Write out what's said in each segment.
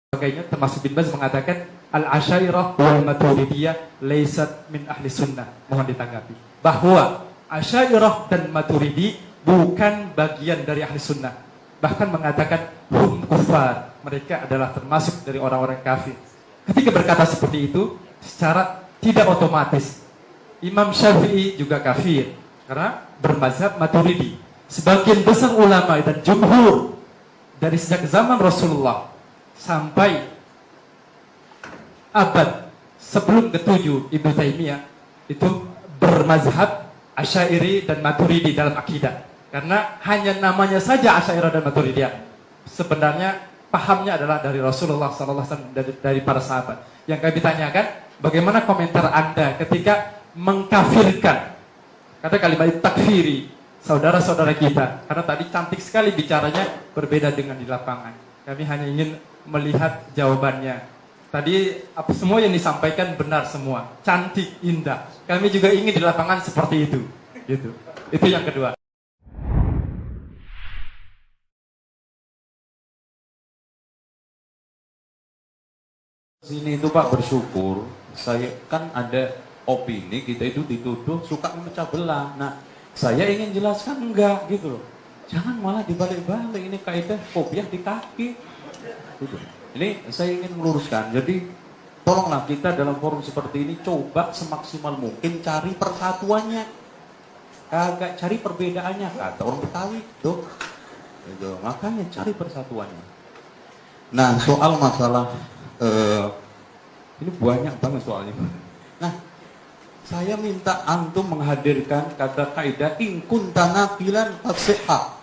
sebagainya, termasuk bin Baz mengatakan al-asyairah wal maturidiyah laysat min ahli sunnah. Mohon ditanggapi bahwa asyairah dan maturidi bukan bagian dari ahli sunnah. Bahkan mengatakan hum kufar, mereka adalah termasuk dari orang-orang kafir. Ketika berkata seperti itu, secara tidak otomatis Imam Syafi'i juga kafir karena bermazhab maturidi. Sebagian besar ulama dan jumhur dari sejak zaman Rasulullah sampai abad sebelum ke-7 Ibnu Taimiyah itu bermazhab Asy'ari dan Maturidi dalam akidah. Karena hanya namanya saja Asy'ari dan Maturidiyah. Sebenarnya pahamnya adalah dari Rasulullah SAW, dari para sahabat. Yang kami tanyakan, bagaimana komentar Anda ketika mengkafirkan, kata kalimat takfiri saudara-saudara kita? Karena tadi cantik sekali bicaranya, berbeda dengan di lapangan. Kami hanya ingin melihat jawabannya. Tadi semua yang disampaikan benar semua, cantik, indah. Kami juga ingin di lapangan seperti itu. Gitu. Itu yang kedua. Sini itu Pak bersyukur, saya kan ada opini kita itu dituduh suka memecah belah. Nah, saya ingin jelaskan enggak gitu loh. Jangan malah dibalik-balik, ini kaidah kopiah di kaki. Gitu. Ini saya ingin meluruskan. Jadi tolonglah kita dalam forum seperti ini coba semaksimal mungkin cari persatuannya, kagak cari perbedaannya. Kata orang Betawi tuh, gitu. Makanya cari persatuannya. Nah, soal masalah ini banyak banget soalnya. Nah, saya minta antum menghadirkan kata kaidah in kunta nafilan fasihha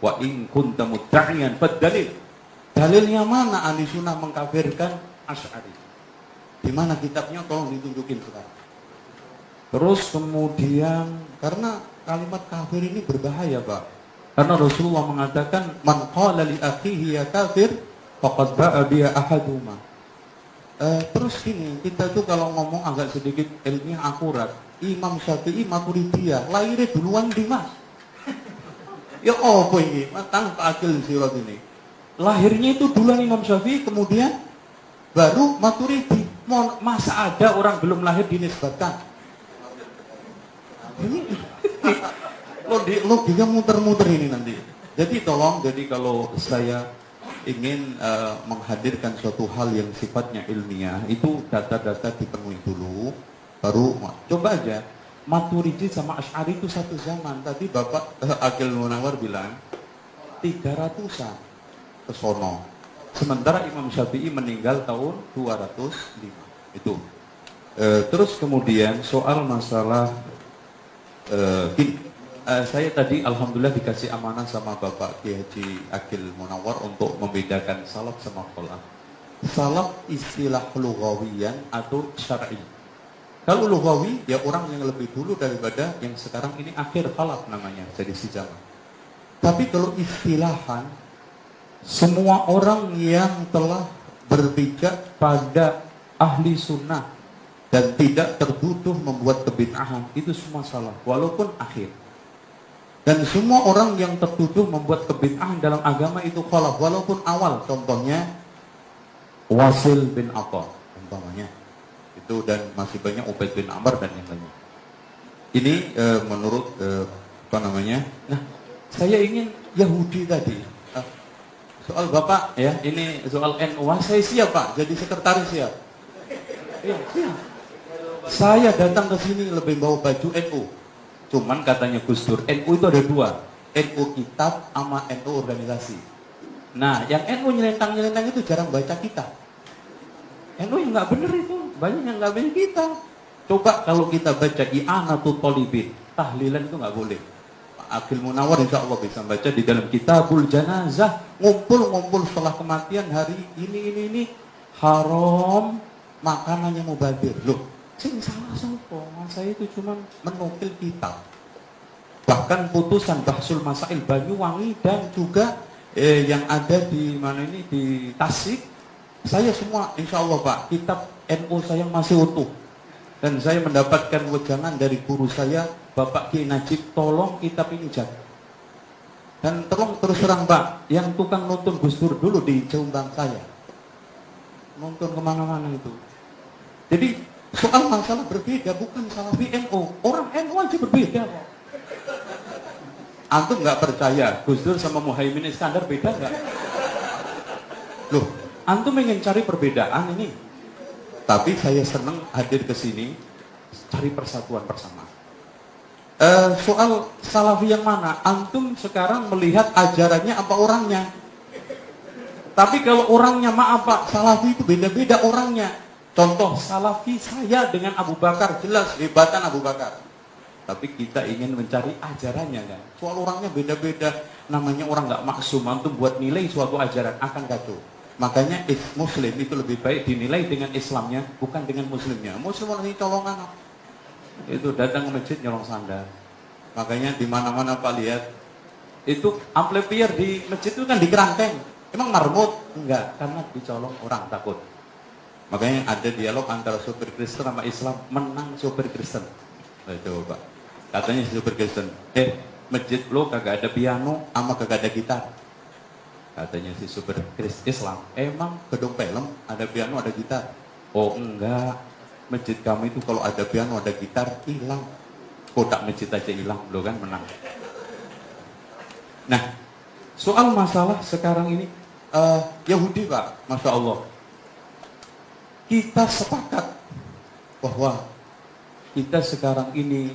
wa in kunta mudda'iyan fadalil. Dalilnya mana ahli sunnah mengkafirkan Asy'ari? Di mana kitabnya? Tolong ditunjukin sekarang. Terus kemudian karena kalimat kafir ini berbahaya, Pak. Karena Rasulullah mengatakan man qala li akhihi ya kafir faqad ba'a biha ahaduma. Terus ini kita tuh kalau ngomong agak sedikit ilmiah akurat, Imam Syafi'i Maturidiyah lahirnya duluan di Mas. Ya apa ini? Matang akil sirat ini. Lahirnya itu duluan Imam Syafi'i, kemudian baru Maturidi. Masa ada orang belum lahir dinisbatkan? Ini logika muter-muter ini nanti. Jadi tolong, jadi kalau saya ingin menghadirkan suatu hal yang sifatnya ilmiah, itu data-data dipenuhi dulu, baru coba aja. Maturidi sama Asy'ari itu satu zaman. Tadi Bapak Akil Munawar bilang 300-an ke sono. Sementara Imam Syafi'i meninggal tahun 205. Itu. Terus kemudian soal masalah saya tadi alhamdulillah dikasih amanah sama Bapak Kiai Haji Akil Munawar untuk membedakan salaf sama khalaf. Salaf istilah lughawiyan atau syar'i. Kalau lughawi ya orang yang lebih dulu daripada yang sekarang ini akhir khalaf namanya, jadi si zaman. Tapi kalau istilahan, semua orang yang telah berpijak pada ahli sunnah dan tidak tertuduh membuat kebid'ahan, itu semua salah, walaupun akhir. Dan semua orang yang tertuduh membuat kebid'ahan dalam agama itu khalaf, walaupun awal. Contohnya Wasil bin Atha, umpamanya itu, dan masih banyak Ubaid bin Amr dan yang lainnya. Ini menurut apa namanya? Nah, saya ingin Yahudi tadi. Soal Bapak ya, ini soal NU, saya siap Pak, jadi sekretaris siap. Iya, siap. Saya datang ke sini lebih bawa baju NU. Cuman katanya Gus Dur, NU itu ada dua, NU kitab sama NU organisasi. Nah, yang NU nyelentang-nyelentang itu jarang baca kitab. NU yang nggak bener itu, banyak yang nggak baca kitab. Coba kalau kita baca I'anatul Thalibin, tahlilan itu nggak boleh. Akil Munawar insya Allah bisa baca di dalam Kitabul Janazah, ngumpul-ngumpul setelah kematian hari ini haram, makanannya mubazir. Loh, sing salah sopo? Saya itu cuma menukil kitab. Bahkan putusan Bahsul Masail Banyuwangi dan juga yang ada di mana ini di Tasik, saya semua insya Allah Pak, kitab NU saya masih utuh. Dan saya mendapatkan wejangan dari guru saya, Bapak Kiai Najib, tolong kitab ini jaga. Dan tolong terus terang Pak, yang tukang nonton Gus Dur dulu di Jombang saya. nonton kemana-mana itu. Jadi soal masalah berbeda bukan Salafi NU, orang NU aja berbeda kok. Antum nggak percaya Gus Dur sama Muhaimin Iskandar beda nggak? Loh, antum ingin cari perbedaan ini. Tapi saya senang hadir ke sini cari persatuan bersama. Soal Salafi yang mana? Antum sekarang melihat ajarannya apa orangnya? Tapi kalau orangnya maaf Pak, Salafi itu beda-beda orangnya. Contoh Salafi saya dengan Abu Bakar, jelas hebatan Abu Bakar. Tapi kita ingin mencari ajarannya kan. Soal orangnya beda-beda. Namanya orang nggak maksum. Antum buat nilai suatu ajaran akan kacau. Makanya Muslim itu lebih baik dinilai dengan Islamnya, bukan dengan Muslimnya. Muslim orang ini colongan. Itu datang ke masjid nyolong sandal. Makanya di mana-mana Pak lihat itu amplifier di masjid itu kan di kerangkeng. Emang marmut? Enggak, karena dicolong orang takut. Makanya ada dialog antara sopir Kristen sama Islam, menang sopir Kristen. Coba, katanya sopir Kristen, masjid lo kagak ada piano, sama kagak ada gitar. Katanya si sopir Islam, emang gedung film ada piano ada gitar? Oh enggak, masjid kami itu kalau ada piano ada gitar hilang. Kotak masjid aja hilang, lo kan menang. Nah, soal masalah sekarang ini Yahudi Pak, Masya Allah, kita sepakat bahwa kita sekarang ini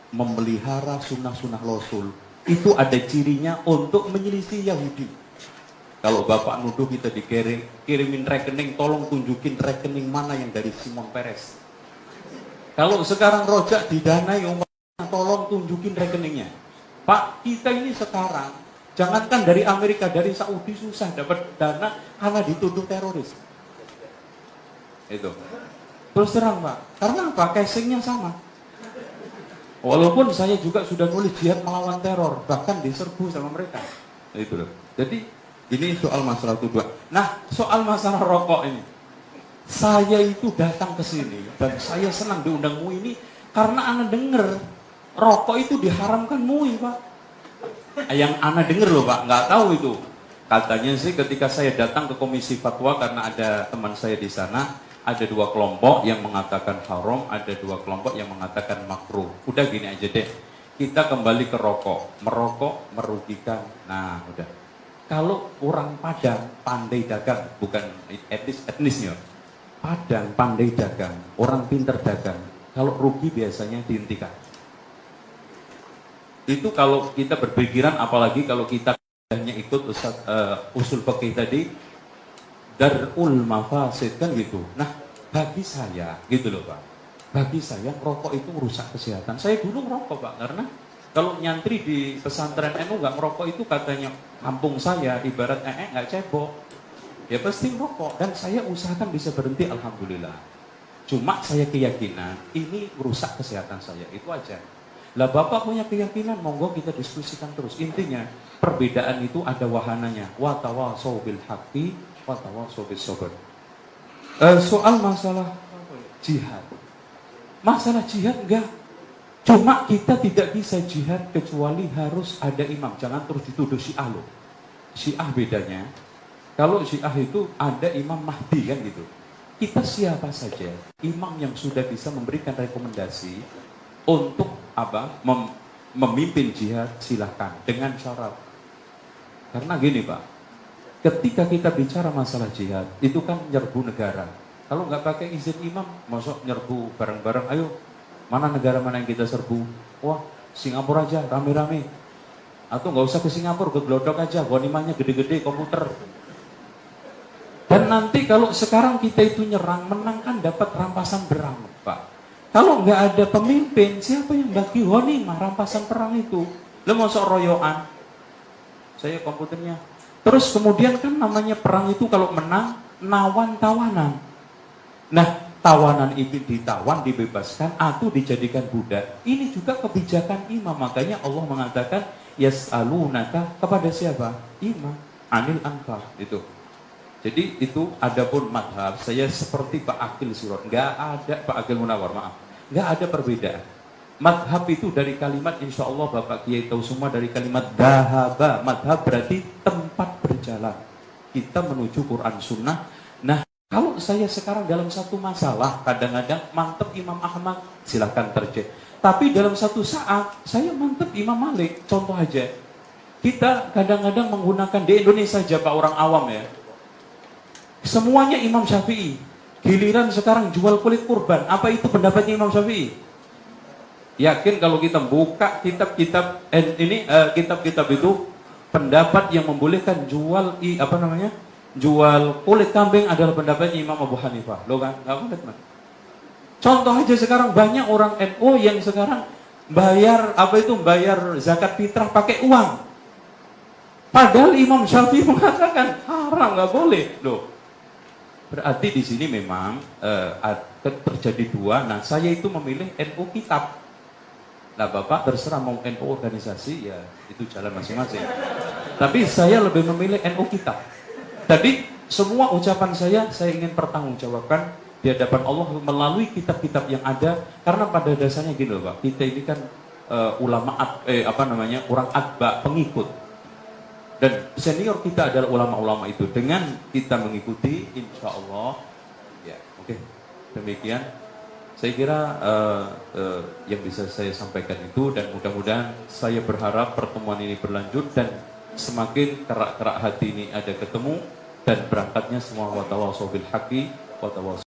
memelihara sunnah-sunnah Rasul. Itu ada cirinya untuk menyelisih Yahudi. Kalau Bapak nuduh kita dikirimin rekening, tolong tunjukin rekening mana yang dari Simon Peres. Kalau sekarang rojak didanai umat, tolong tunjukin rekeningnya. Pak, kita ini sekarang, jangankan dari Amerika, dari Saudi susah dapat dana karena dituduh teroris. Itu. Terus terang Pak, karena apa? Casingnya sama. Walaupun saya juga sudah nulis jihad melawan teror, bahkan diserbu sama mereka. Itu loh. Jadi ini soal masalah tuduhan. Nah, soal masalah rokok ini, saya itu datang ke sini dan saya senang diundang MUI ini karena Ana dengar rokok itu diharamkan MUI Pak. Yang Ana dengar loh Pak, nggak tahu itu. Katanya sih ketika saya datang ke Komisi Fatwa karena ada teman saya di sana. Ada dua kelompok yang mengatakan haram, ada dua kelompok yang mengatakan makruh. Udah gini aja deh, kita kembali ke rokok. Merokok merugikan. Nah, udah. Kalau orang Padang pandai dagang, bukan etnisnya. Padang pandai dagang, orang pinter dagang. Kalau rugi biasanya dihentikan. Itu kalau kita berpikiran, apalagi kalau kita hanya ikut usul fikih tadi, darul mafasid kan gitu. Nah, bagi saya gitu loh Pak. Bagi saya rokok itu merusak kesehatan. Saya dulu ngerokok Pak, karena kalau nyantri di pesantren NU nggak ngerokok itu katanya kampung saya ibarat nggak cebok. Ya pasti ngerokok dan saya usahakan bisa berhenti alhamdulillah. Cuma saya keyakinan ini merusak kesehatan saya, itu aja. Lah Bapak punya keyakinan, monggo kita diskusikan terus. Intinya perbedaan itu ada wahananya. Wa tawasau bil haqqi soal masalah jihad. Masalah jihad enggak. Cuma kita tidak bisa jihad kecuali harus ada imam. Jangan terus dituduh Syiah loh. Syiah bedanya, kalau Syiah itu ada Imam Mahdi kan gitu. Kita siapa saja, imam yang sudah bisa memberikan rekomendasi untuk memimpin jihad silahkan dengan syarat. Karena gini Pak, ketika kita bicara masalah jihad, itu kan nyerbu negara. Kalau nggak pakai izin imam, masuk nyerbu bareng-bareng, ayo, mana negara mana yang kita serbu? Wah, Singapura aja, rame-rame. Atau nggak usah ke Singapura, ke Glodok aja, ghanimahnya gede-gede, komputer. Dan nanti kalau sekarang kita itu nyerang, menang kan dapat rampasan perang, Pak. Kalau nggak ada pemimpin, siapa yang bagi ghanimah rampasan perang itu? Lo masuk royoan, saya komputernya. Terus kemudian kan namanya perang itu kalau menang, nawan-tawanan. Nah, tawanan itu ditawan, dibebaskan, atau dijadikan budak. Ini juga kebijakan imam. Makanya Allah mengatakan, yas'alunaka kepada siapa? Imam. Anil anfal. Itu. Jadi itu adapun madhab, saya seperti Pak Akil Surat. Nggak ada, Pak Akil Munawar, maaf. Nggak ada perbedaan. Madhab itu dari kalimat, insya Allah Bapak Kiai tahu semua dari kalimat dahaba. Madhab berarti tempat berjalan. Kita menuju Quran Sunnah. Nah, Kalau saya sekarang dalam satu masalah, kadang-kadang mantep Imam Ahmad, silahkan terjeh. Tapi dalam satu saat, saya mantep Imam Malik. Contoh aja, kita kadang-kadang menggunakan di Indonesia saja Pak, orang awam ya. Semuanya Imam Syafi'i. Giliran sekarang jual kulit kurban. Apa itu pendapatnya Imam Syafi'i? Yakin kalau kita buka kitab-kitab kitab-kitab itu, pendapat yang membolehkan jual jual kulit kambing adalah pendapatnya Imam Abu Hanifah. Lo kan? Nggak boleh, teman. Contoh aja sekarang banyak orang NU yang sekarang bayar zakat fitrah pakai uang. Padahal Imam Syafi'i mengatakan haram, nggak boleh. Loh. Berarti di sini memang terjadi dua. Nah, saya itu memilih NU kitab. Nah, Bapak terserah mau NU organisasi, ya itu jalan masing-masing. Tapi saya lebih memilih NU kitab. Tadi semua ucapan saya ingin pertanggungjawabkan di hadapan Allah melalui kitab-kitab yang ada. Karena pada dasarnya gini loh Pak, kita ini kan orang atba, pengikut. Dan senior kita adalah ulama-ulama itu. Dengan kita mengikuti, insya Allah, ya oke. Demikian, saya kira yang bisa saya sampaikan itu, dan mudah-mudahan saya berharap pertemuan ini berlanjut dan semakin kerak-kerak hati ini ada ketemu dan berangkatnya semua wa tawasau bil haqqi wa tawasau